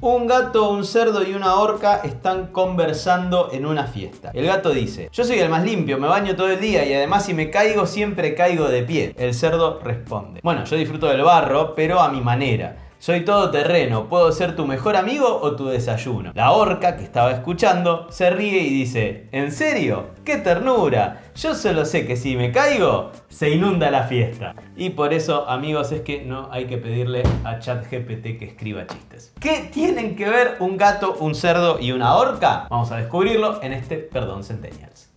Un gato, un cerdo y una orca están conversando en una fiesta. El gato dice: yo soy el más limpio, me baño todo el día y además si me caigo siempre caigo de pie. El cerdo responde: bueno, yo disfruto del barro, pero a mi manera. Soy todoterreno, ¿puedo ser tu mejor amigo o tu desayuno? La orca, que estaba escuchando, se ríe y dice: ¿en serio? ¡Qué ternura! Yo solo sé que si me caigo, se inunda la fiesta. Y por eso, amigos, es que no hay que pedirle a ChatGPT que escriba chistes. ¿Qué tienen que ver un gato, un cerdo y una orca? Vamos a descubrirlo en este Perdón Centennials.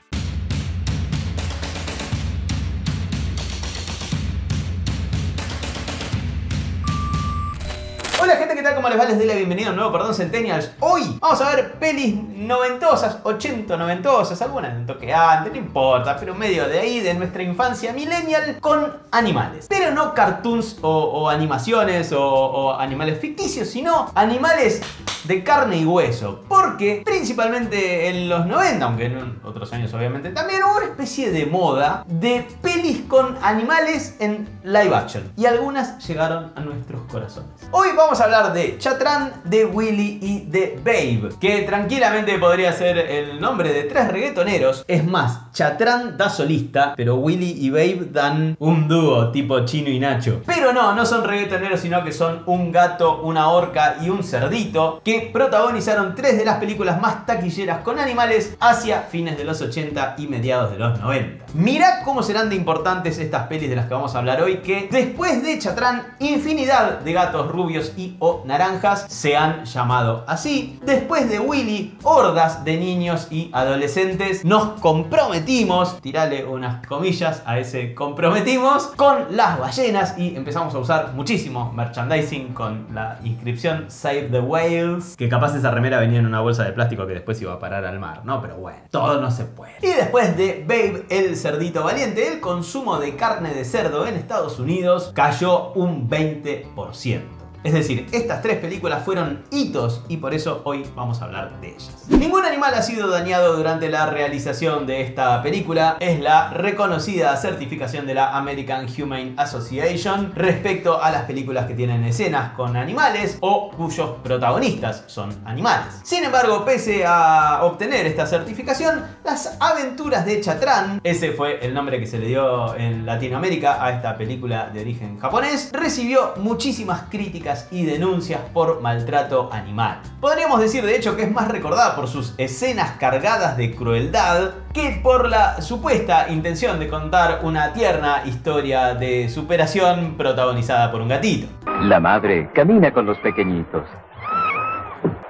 Hola gente, ¿qué tal? ¿Cómo les va? Les doy la bienvenida a un nuevo Perdón Centennials. Hoy vamos a ver pelis noventosas, 80 noventosas, algunas un toque antes, no importa, pero medio de ahí, de nuestra infancia millennial, con animales. Pero no cartoons o animaciones o animales ficticios, sino animales de carne y hueso. Porque principalmente en los 90, aunque en otros años obviamente también, hubo una especie de moda de pelis con animales en live action. Y algunas llegaron a nuestros corazones. Hoy vamos a hablar de Chatrán, de Willy y de Babe, que tranquilamente podría ser el nombre de 3 reggaetoneros. Es más, Chatrán da solista, pero Willy y Babe dan un dúo tipo Chino y Nacho. Pero no son reggaetoneros, sino que son un gato, una orca y un cerdito, que protagonizaron 3 de las películas más taquilleras con animales hacia fines de los 80 y mediados de los 90. Mirá cómo serán de importantes estas pelis de las que vamos a hablar hoy, que después de Chatrán, infinidad de gatos rubios y o naranjas se han llamado así. Después de Willy, hordas de niños y adolescentes nos comprometimos, tirale unas comillas a ese comprometimos, con las ballenas y empezamos a usar muchísimo merchandising con la inscripción Save the Whales, que capaz esa remera venía en una bolsa de plástico que después iba a parar al mar, ¿no? Pero bueno, todo no se puede. Y después de Babe, el cerdito valiente, el consumo de carne de cerdo en Estados Unidos cayó un 20%. Es decir, estas 3 películas fueron hitos y por eso hoy vamos a hablar de ellas. Ningún animal ha sido dañado durante la realización de esta película. Es la reconocida certificación de la American Humane Association respecto a las películas que tienen escenas con animales o cuyos protagonistas son animales. Sin embargo, pese a obtener esta certificación, Las aventuras de Chatrán, ese fue el nombre que se le dio en Latinoamérica a esta película de origen japonés, recibió muchísimas críticas y denuncias por maltrato animal. Podríamos decir de hecho que es más recordada por sus escenas cargadas de crueldad que por la supuesta intención de contar una tierna historia de superación protagonizada por un gatito. La madre camina con los pequeñitos.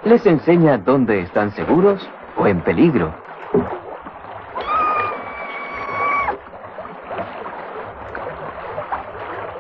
Les enseña dónde están seguros o en peligro.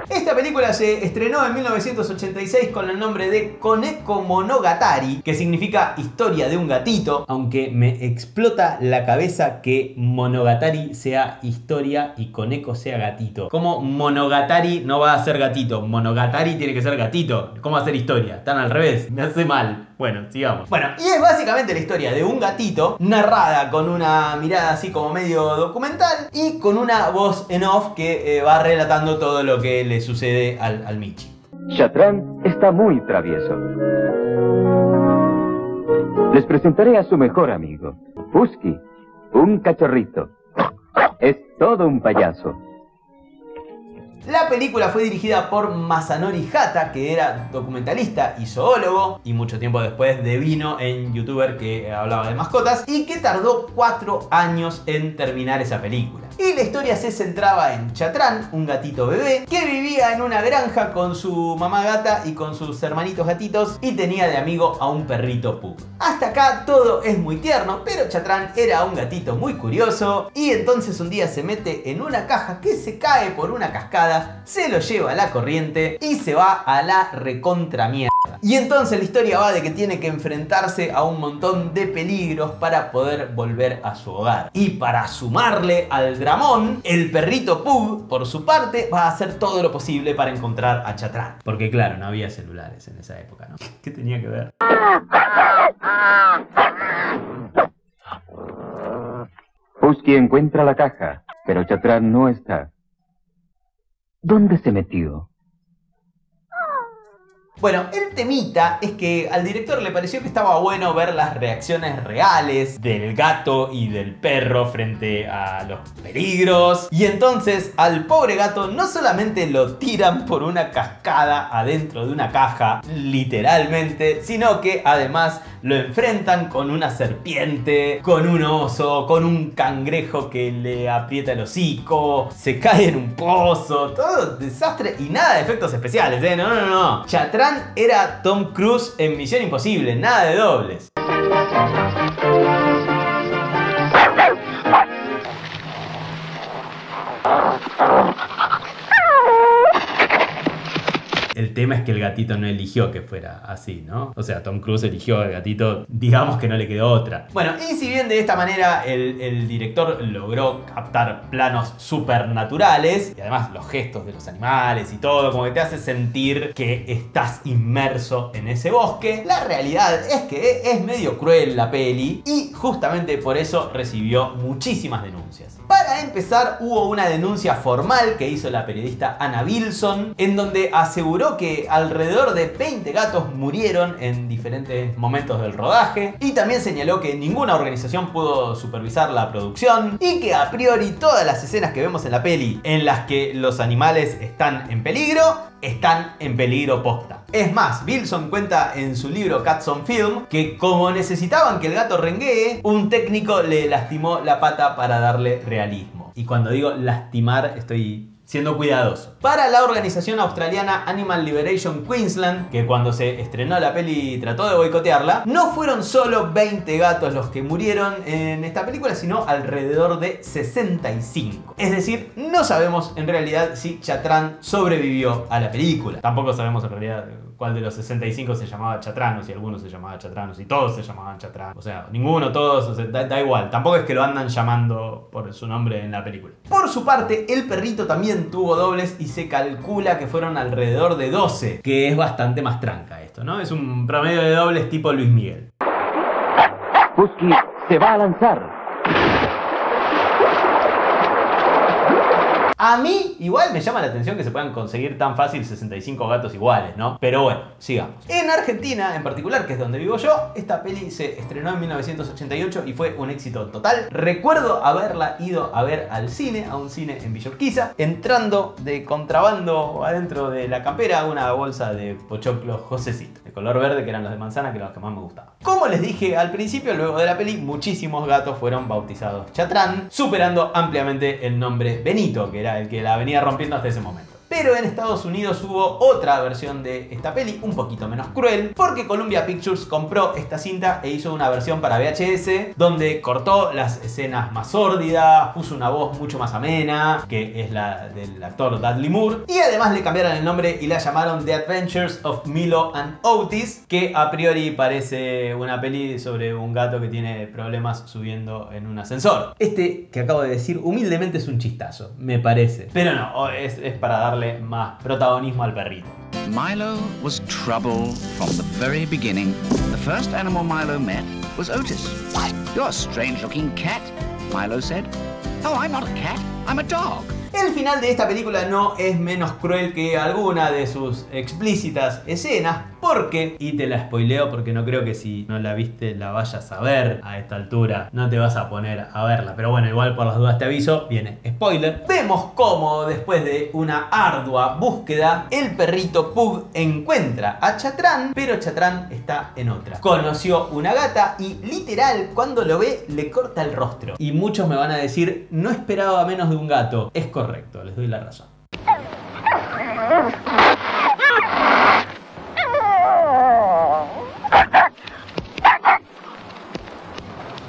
Esta película se estrenó en 1986 con el nombre de Koneko Monogatari, que significa historia de un gatito, aunque me explota la cabeza que Monogatari sea historia y Koneko sea gatito. ¿Cómo Monogatari no va a ser gatito? Monogatari tiene que ser gatito. ¿Cómo va a ser historia? Están al revés, me hace mal. Bueno, sigamos. Bueno, y es básicamente la historia de un gatito narrada con una mirada así como medio documental y con una voz en off que va relatando todo lo que le sucede al Michi. Chatrán está muy travieso. Les presentaré a su mejor amigo, Husky, un cachorrito. Es todo un payaso. La película fue dirigida por Masanori Hata, que era documentalista y zoólogo, y mucho tiempo después devino en youtuber que hablaba de mascotas, y que tardó 4 años en terminar esa película. Y la historia se centraba en Chatrán, un gatito bebé, que vivía en una granja con su mamá gata y con sus hermanitos gatitos, y tenía de amigo a un perrito pug. Hasta acá todo es muy tierno, pero Chatrán era un gatito muy curioso, y entonces un día se mete en una caja que se cae por una cascada, se lo lleva a la corriente y se va a la recontra mierda. Y entonces la historia va de que tiene que enfrentarse a un montón de peligros para poder volver a su hogar. Y para sumarle al dramón, el perrito Pug, por su parte, va a hacer todo lo posible para encontrar a Chatrán. Porque claro, no había celulares en esa época, ¿no? ¿Qué tenía que ver? Husky encuentra la caja, pero Chatrán no está. ¿Dónde se metió? Bueno, el temita es que al director le pareció que estaba bueno ver las reacciones reales del gato y del perro frente a los peligros. Y entonces al pobre gato no solamente lo tiran por una cascada adentro de una caja, literalmente, sino que además lo enfrentan con una serpiente, con un oso, con un cangrejo que le aprieta el hocico, se cae en un pozo, todo desastre y nada de efectos especiales, ¿eh? No. Chatrán era Tom Cruise en Misión Imposible, nada de dobles. El tema es que el gatito no eligió que fuera así, ¿no? O sea, Tom Cruise eligió al gatito, digamos que no le quedó otra. Bueno, y si bien de esta manera el director logró captar planos supernaturales, y además los gestos de los animales y todo, como que te hace sentir que estás inmerso en ese bosque, la realidad es que es medio cruel la peli, y justamente por eso recibió muchísimas denuncias. Para empezar, hubo una denuncia formal que hizo la periodista Anna Wilson, en donde aseguró que alrededor de 20 gatos murieron en diferentes momentos del rodaje, y también señaló que ninguna organización pudo supervisar la producción y que a priori todas las escenas que vemos en la peli en las que los animales están en peligro posta. Es más, Wilson cuenta en su libro Cats on Film que como necesitaban que el gato renguee, un técnico le lastimó la pata para darle realismo. Y cuando digo lastimar estoy siendo cuidadoso. Para la organización australiana Animal Liberation Queensland, que cuando se estrenó la peli trató de boicotearla, no fueron solo 20 gatos los que murieron en esta película, sino alrededor de 65. Es decir, no sabemos en realidad si Chatrán sobrevivió a la película. Tampoco sabemos en realidad cuál de los 65 se llamaba Chatrán, o si alguno se llamaba Chatrán, o si todos se llamaban Chatrán. O sea, ninguno, todos, o sea, da igual. Tampoco es que lo andan llamando por su nombre en la película. Por su parte, el perrito también tuvo dobles y se calcula que fueron alrededor de 12, que es bastante más tranca esto, ¿no? Es un promedio de dobles tipo Luis Miguel. Husky se va a lanzar. A mí igual me llama la atención que se puedan conseguir tan fácil 65 gatos iguales, ¿no? Pero bueno, sigamos. En Argentina, en particular, que es donde vivo yo, esta peli se estrenó en 1988 y fue un éxito total. Recuerdo haberla ido a ver al cine, a un cine en Villa Urquiza, entrando de contrabando adentro de la campera una bolsa de pochoclo Josecito, de color verde, que eran los de manzana, que eran los que más me gustaban. Como les dije al principio, luego de la peli, muchísimos gatos fueron bautizados Chatrán, superando ampliamente el nombre Benito, que era el que la venía rompiendo hasta ese momento. Pero en Estados Unidos hubo otra versión de esta peli, un poquito menos cruel, porque Columbia Pictures compró esta cinta e hizo una versión para VHS, donde cortó las escenas más sórdidas, puso una voz mucho más amena, que es la del actor Dudley Moore, y además le cambiaron el nombre y la llamaron The Adventures of Milo and Otis, que a priori parece una peli sobre un gato que tiene problemas subiendo en un ascensor. Este que acabo de decir humildemente es un chistazo, me parece. Pero no, es para darle más protagonismo al perrito. Milo was trouble from the very beginning. The first animal Milo met was Otis. "You're a strange-looking cat," Milo said. "Oh, I'm not a cat, I'm a dog." El final de esta película no es menos cruel que alguna de sus explícitas escenas, porque, y te la spoileo porque no creo que si no la viste la vayas a ver a esta altura, no te vas a poner a verla, pero bueno, igual por las dudas te aviso, viene spoiler. Vemos cómo después de una ardua búsqueda, el perrito Pug encuentra a Chatrán, pero Chatrán está en otra. Conoció una gata y literal cuando lo ve le corta el rostro. Y muchos me van a decir, no esperaba menos de un gato. Es correcto, les doy la razón.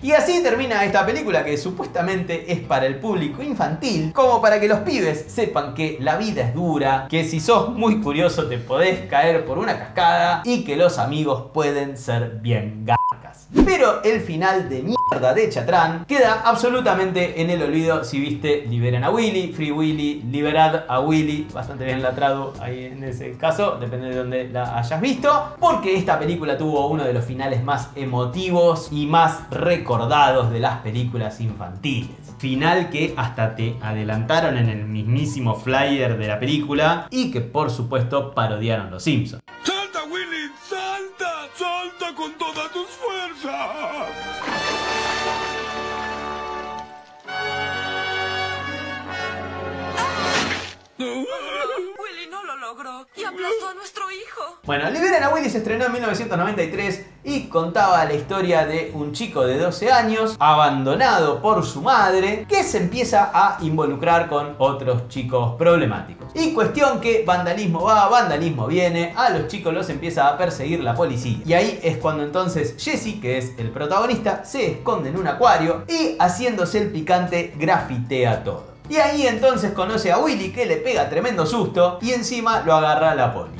Y así termina esta película que supuestamente es para el público infantil, como para que los pibes sepan que la vida es dura, que si sos muy curioso te podés caer por una cascada y que los amigos pueden ser bien garcas. Pero el final de mierda de Chatrán queda absolutamente en el olvido si viste Liberen a Willy, Free Willy, Liberad a Willy, bastante bien la tradu ahí en ese caso, depende de dónde la hayas visto, porque esta película tuvo uno de los finales más emotivos y más recordados de las películas infantiles. Final que hasta te adelantaron en el mismísimo flyer de la película y que por supuesto parodiaron los Simpsons. Santa con todas tus fuerzas. Willy no lo logró y aplastó a nuestro hijo. Bueno, Liberen a Willy se estrenó en 1993 y contaba la historia de un chico de 12 años abandonado por su madre que se empieza a involucrar con otros chicos problemáticos. Y cuestión que vandalismo va, vandalismo viene, a los chicos los empieza a perseguir la policía. Y ahí es cuando entonces Jesse, que es el protagonista, se esconde en un acuario y haciéndose el picante grafitea todo. Y ahí entonces conoce a Willy, que le pega tremendo susto y encima lo agarra la poli.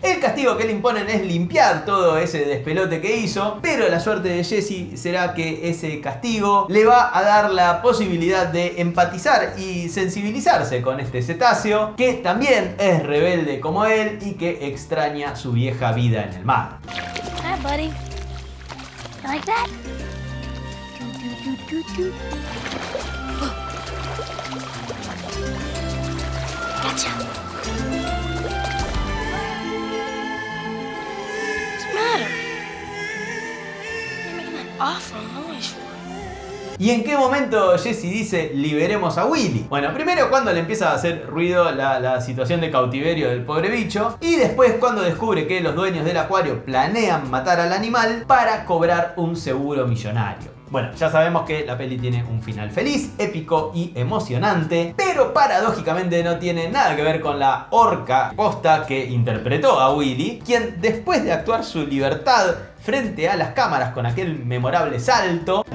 El castigo que le imponen es limpiar todo ese despelote que hizo, pero la suerte de Jesse será que ese castigo le va a dar la posibilidad de empatizar y sensibilizarse con este cetáceo, que también es rebelde como él y que extraña su vieja vida en el mar. Hi, buddy. You like that? Gotcha. ¿Y en qué momento Jesse dice liberemos a Willy? Bueno, primero cuando le empieza a hacer ruido la situación de cautiverio del pobre bicho, y después cuando descubre que los dueños del acuario planean matar al animal para cobrar un seguro millonario. Bueno, ya sabemos que la peli tiene un final feliz, épico y emocionante, pero paradójicamente no tiene nada que ver con la orca posta que interpretó a Willy, quien después de actuar su libertad frente a las cámaras con aquel memorable salto,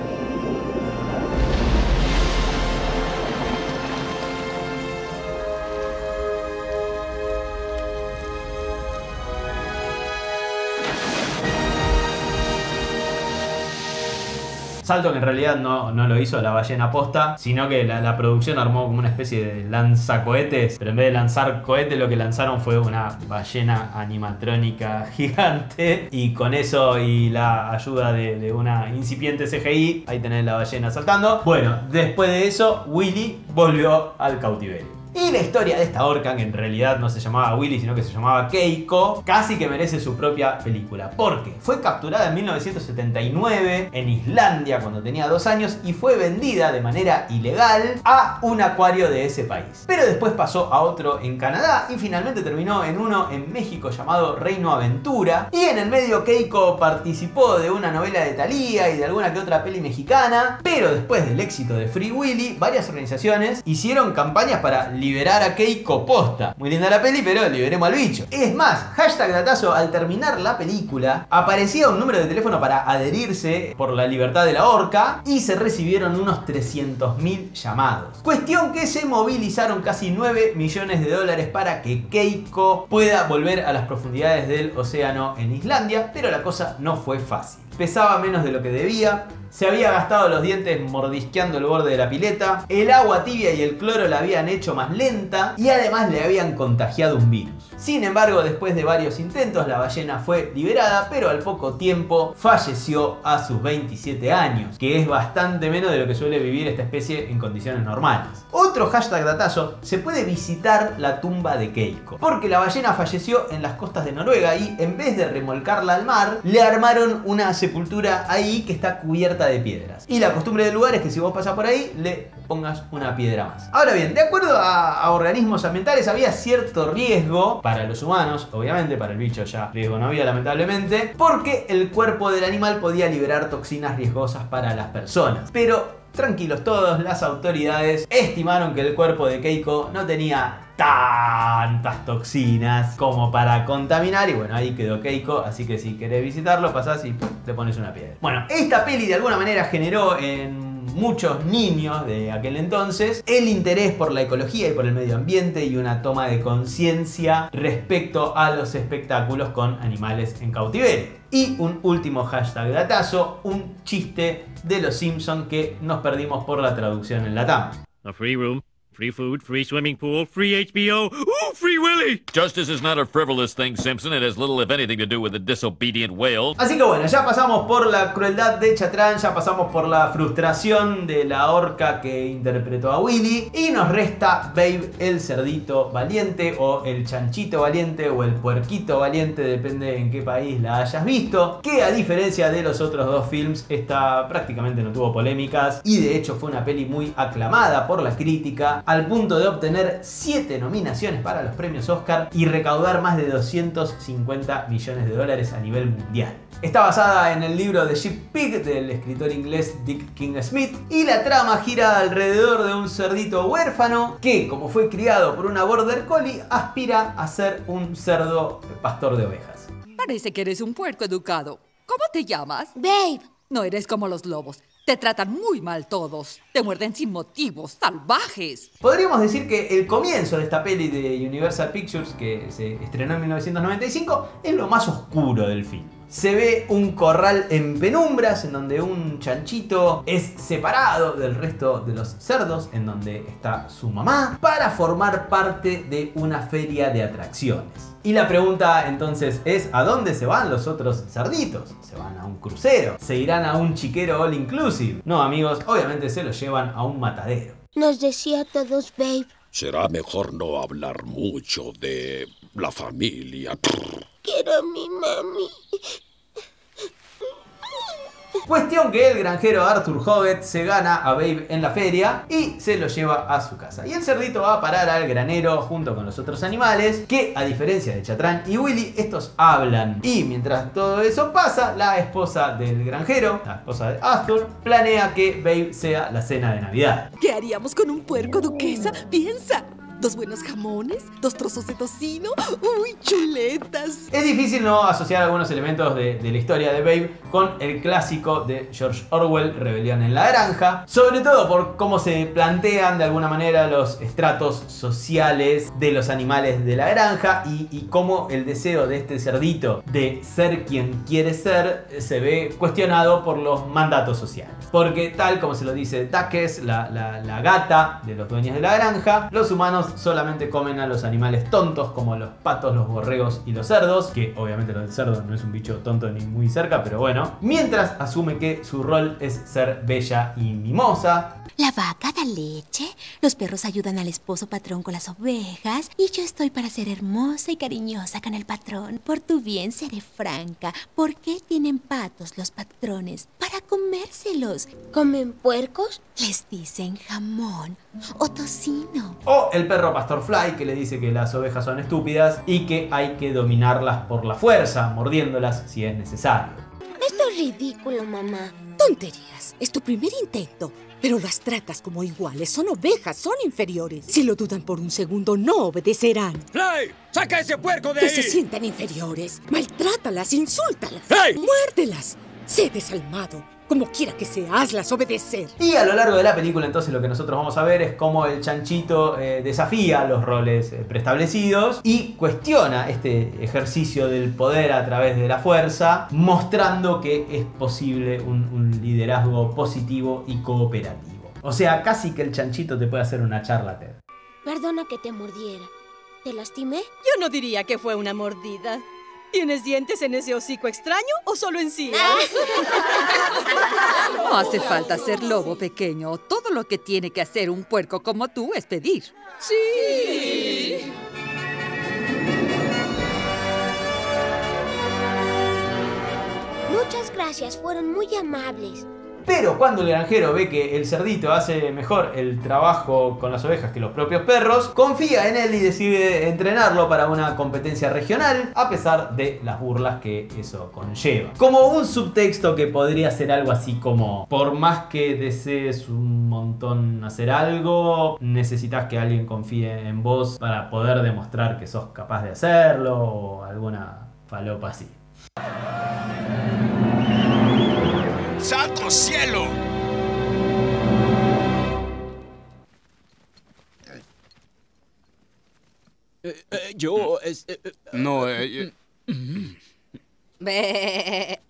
salto que en realidad no lo hizo la ballena posta, sino que la producción armó como una especie de lanzacohetes, pero en vez de lanzar cohetes lo que lanzaron fue una ballena animatrónica gigante, y con eso y la ayuda de una incipiente CGI, ahí tenés la ballena saltando. Bueno, después de eso Willy volvió al cautiverio. Y la historia de esta orca, que en realidad no se llamaba Willy, sino que se llamaba Keiko, casi que merece su propia película. Porque fue capturada en 1979 en Islandia cuando tenía 2 años y fue vendida de manera ilegal a un acuario de ese país. Pero después pasó a otro en Canadá y finalmente terminó en uno en México llamado Reino Aventura. Y en el medio Keiko participó de una novela de Thalía y de alguna que otra peli mexicana. Pero después del éxito de Free Willy, varias organizaciones hicieron campañas para liberar a Keiko posta. Muy linda la peli, pero liberemos al bicho. Es más, hashtag datazo, al terminar la película aparecía un número de teléfono para adherirse por la libertad de la orca y se recibieron unos 300.000 llamados. Cuestión que se movilizaron casi 9 millones de dólares para que Keiko pueda volver a las profundidades del océano en Islandia, pero la cosa no fue fácil. Pesaba menos de lo que debía, se había gastado los dientes mordisqueando el borde de la pileta, el agua tibia y el cloro la habían hecho más lenta y además le habían contagiado un virus. Sin embargo, después de varios intentos, la ballena fue liberada, pero al poco tiempo falleció a sus 27 años, que es bastante menos de lo que suele vivir esta especie en condiciones normales. Otro hashtag datazo, se puede visitar la tumba de Keiko, porque la ballena falleció en las costas de Noruega y en vez de remolcarla al mar, le armaron una sepultura ahí que está cubierta de piedras. Y la costumbre del lugar es que si vos pasás por ahí, le pongas una piedra más. Ahora bien, de acuerdo a organismos ambientales, había cierto riesgo para los humanos, obviamente para el bicho ya riesgo no había lamentablemente, porque el cuerpo del animal podía liberar toxinas riesgosas para las personas. Pero tranquilos todos, las autoridades estimaron que el cuerpo de Keiko no tenía tantas toxinas como para contaminar, y bueno, ahí quedó Keiko, así que si querés visitarlo pasás y le pones una piedra. Bueno, esta peli de alguna manera generó en muchos niños de aquel entonces el interés por la ecología y por el medio ambiente y una toma de conciencia respecto a los espectáculos con animales en cautiverio. Y un último hashtag datazo, un chiste de los Simpsons que nos perdimos por la traducción en Latam. A free room, Free food, free swimming pool, free HBO, ooh, free Willy! Justice is not a frivolous thing, Simpson. It has little, if anything, to do with a disobedient whale. Así que bueno, ya pasamos por la crueldad de Chatrán, ya pasamos por la frustración de la orca que interpretó a Willy, y nos resta Babe el cerdito valiente, o el chanchito valiente, o el puerquito valiente, depende en qué país la hayas visto, que a diferencia de los otros dos films, esta prácticamente no tuvo polémicas, y de hecho fue una peli muy aclamada por la crítica, al punto de obtener 7 nominaciones para los premios Oscar y recaudar más de 250 millones de dólares a nivel mundial. Está basada en el libro The Sheep Pig del escritor inglés Dick King Smith, y la trama gira alrededor de un cerdito huérfano que, como fue criado por una border collie, aspira a ser un cerdo pastor de ovejas. Parece que eres un puerco educado. ¿Cómo te llamas? Babe. No eres como los lobos. Te tratan muy mal todos. Te muerden sin motivos, salvajes. Podríamos decir que el comienzo de esta peli de Universal Pictures, que se estrenó en 1995, es lo más oscuro del film. Se ve un corral en penumbras, en donde un chanchito es separado del resto de los cerdos, en donde está su mamá, para formar parte de una feria de atracciones. Y la pregunta entonces es, ¿a dónde se van los otros cerditos? ¿Se van a un crucero? ¿Se irán a un chiquero all inclusive? No, amigos, obviamente se los llevan a un matadero. Nos decía a todos, Babe. Será mejor no hablar mucho de la familia. Quiero a mi mami. Cuestión que el granjero Arthur Hoggett se gana a Babe en la feria y se lo lleva a su casa. Y el cerdito va a parar al granero junto con los otros animales, que a diferencia de Chatrán y Willy, estos hablan. Y mientras todo eso pasa, la esposa del granjero, la esposa de Arthur, planea que Babe sea la cena de Navidad. ¿Qué haríamos con un puerco, duquesa? Piensa. 2 buenos jamones, 2 trozos de tocino, ¡uy, chuletas! Es difícil no asociar algunos elementos de la historia de Babe con el clásico de George Orwell, Rebelión en la Granja, sobre todo por cómo se plantean de alguna manera los estratos sociales de los animales de la granja y cómo el deseo de este cerdito de ser quien quiere ser se ve cuestionado por los mandatos sociales. Porque tal como se lo dice Duckes, la gata de los dueños de la granja, los humanos solamente comen a los animales tontos como los patos, los borregos y los cerdos, que obviamente lo del cerdo no es un bicho tonto ni muy cerca, pero bueno, mientras asume que su rol es ser bella y mimosa. La vaca da leche, los perros ayudan al esposo patrón con las ovejas y yo estoy para ser hermosa y cariñosa con el patrón. Por tu bien seré franca. ¿Por qué tienen patos los patrones? Para comérselos. ¿Comen puercos? Les dicen jamón o tocino. O el perro Pastor Fly, que le dice que las ovejas son estúpidas y que hay que dominarlas por la fuerza, mordiéndolas si es necesario. Esto es ridículo, mamá. Tonterías. Es tu primer intento. Pero las tratas como iguales. Son ovejas, son inferiores. Si lo dudan por un segundo, no obedecerán. ¡Fly! ¡Saca ese puerco de ahí! Que se sientan inferiores. Maltrátalas, insúltalas. ¡Hey! Muérdelas. Sé desalmado. Como quiera que sea, hazlas obedecer. Y a lo largo de la película entonces lo que nosotros vamos a ver es cómo el chanchito desafía los roles preestablecidos y cuestiona este ejercicio del poder a través de la fuerza, mostrando que es posible un liderazgo positivo y cooperativo. O sea, casi que el chanchito te puede hacer una charla TED. Perdona que te mordiera. ¿Te lastimé? Yo no diría que fue una mordida. ¿Tienes dientes en ese hocico extraño o solo encías? No hace falta ser lobo pequeño. Todo lo que tiene que hacer un puerco como tú es pedir. Sí. Muchas gracias, fueron muy amables. Pero cuando el granjero ve que el cerdito hace mejor el trabajo con las ovejas que los propios perros, confía en él y decide entrenarlo para una competencia regional, a pesar de las burlas que eso conlleva. Como un subtexto que podría ser algo así como: por más que desees un montón hacer algo, necesitas que alguien confíe en vos para poder demostrar que sos capaz de hacerlo, o alguna falopa así. ¡Santo cielo! Yo... No, Ve.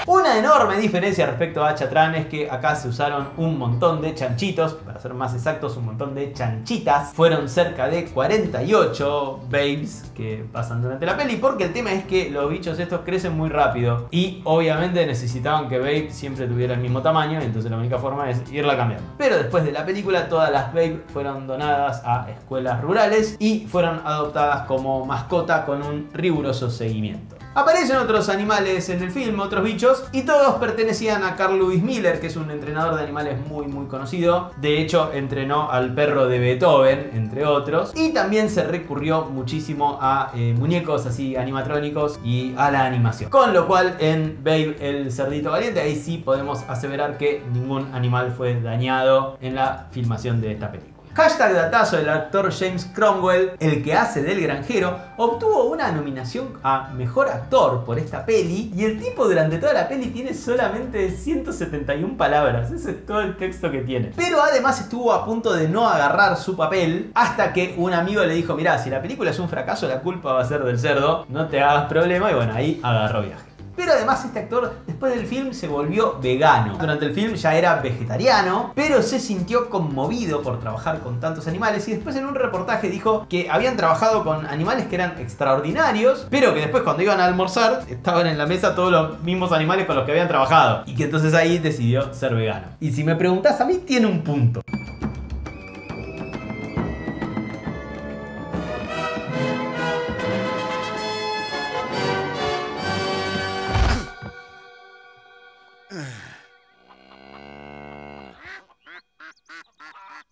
Una Una enorme diferencia respecto a Chatran es que acá se usaron un montón de chanchitos, para ser más exactos un montón de chanchitas. Fueron cerca de 48 babes que pasan durante la peli, porque el tema es que los bichos estos crecen muy rápido y obviamente necesitaban que Babe siempre tuviera el mismo tamaño, entonces la única forma es irla cambiando. Pero después de la película todas las Babe fueron donadas a escuelas rurales y fueron adoptadas como mascota con un riguroso seguimiento. Aparecen otros animales en el film, otros bichos, y todos pertenecían a Carl Lewis Miller, que es un entrenador de animales muy conocido. De hecho, entrenó al perro de Beethoven, entre otros. Y también se recurrió muchísimo a muñecos así animatrónicos y a la animación. Con lo cual, en Babe el cerdito valiente, ahí sí podemos aseverar que ningún animal fue dañado en la filmación de esta película. Hashtag datazo: el actor James Cromwell, el que hace del granjero, obtuvo una nominación a Mejor Actor por esta peli, y el tipo durante toda la peli tiene solamente 171 palabras, ese es todo el texto que tiene. Pero además estuvo a punto de no agarrar su papel hasta que un amigo le dijo: mirá, si la película es un fracaso, la culpa va a ser del cerdo, no te hagas problema, y bueno, ahí agarró viaje. Pero además este actor después del film se volvió vegano. Durante el film ya era vegetariano, pero se sintió conmovido por trabajar con tantos animales y después en un reportaje dijo que habían trabajado con animales que eran extraordinarios, pero que después cuando iban a almorzar estaban en la mesa todos los mismos animales con los que habían trabajado, y que entonces ahí decidió ser vegano. Y si me preguntás a mí, tiene un punto.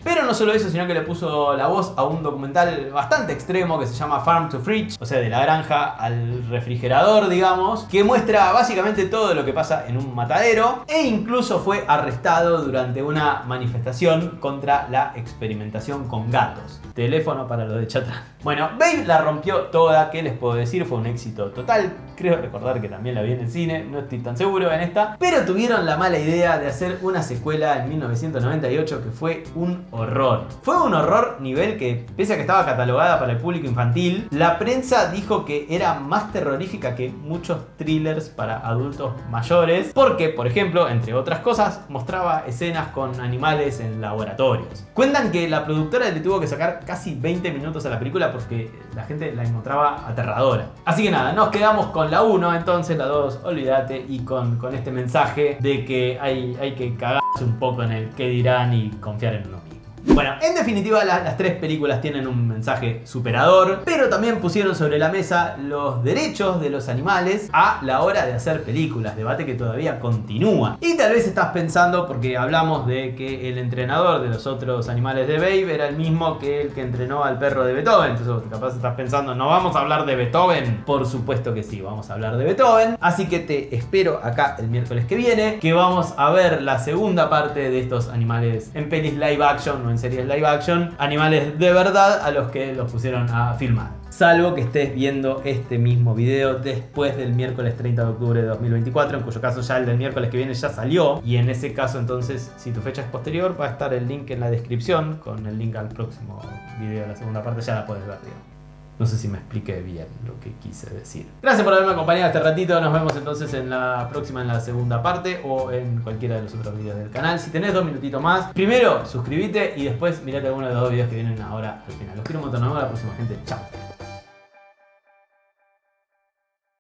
Pero no solo eso, sino que le puso la voz a un documental bastante extremo que se llama Farm to Fridge, o sea, de la granja al refrigerador, digamos, que muestra básicamente todo lo que pasa en un matadero, e incluso fue arrestado durante una manifestación contra la experimentación con gatos. Teléfono para lo de Chatran. Bueno, Babe la rompió toda, ¿qué les puedo decir? Fue un éxito total. Creo recordar que también la vi en el cine, no estoy tan seguro en esta. Pero tuvieron la mala idea de hacer una secuela en 1998 que fue un horror. Fue un horror nivel que, pese a que estaba catalogada para el público infantil, la prensa dijo que era más terrorífica que muchos thrillers para adultos mayores. Porque, por ejemplo, entre otras cosas, mostraba escenas con animales en laboratorios. Cuentan que la productora le tuvo que sacar casi 20 minutos a la película porque la gente la encontraba aterradora. Así que nada, nos quedamos con la 1, entonces la 2, olvídate, y con este mensaje de que hay que cagarse un poco en el qué dirán y confiar en uno mismo. Bueno, en definitiva las tres películas tienen un mensaje superador, pero también pusieron sobre la mesa los derechos de los animales a la hora de hacer películas, debate que todavía continúa. Y tal vez estás pensando, porque hablamos de que el entrenador de los otros animales de Babe era el mismo que el que entrenó al perro de Beethoven, entonces capaz estás pensando, ¿no vamos a hablar de Beethoven? Por supuesto que sí, vamos a hablar de Beethoven, así que te espero acá el miércoles que viene, que vamos a ver la segunda parte de estos animales en pelis live action o en series live action, animales de verdad a los que los pusieron a filmar. Salvo que estés viendo este mismo video después del miércoles 30 de octubre de 2024, en cuyo caso ya el del miércoles que viene ya salió, y en ese caso entonces, si tu fecha es posterior, va a estar el link en la descripción con el link al próximo video de la segunda parte, ya la puedes ver, digamos. No sé si me expliqué bien lo que quise decir. Gracias por haberme acompañado este ratito. Nos vemos entonces en la próxima, en la segunda parte, o en cualquiera de los otros videos del canal. Si tenés 2 minutitos más, primero suscríbete y después mirate alguno de los 2 videos que vienen ahora al final. Los quiero un montón. Nos vemos la próxima, gente. Chao.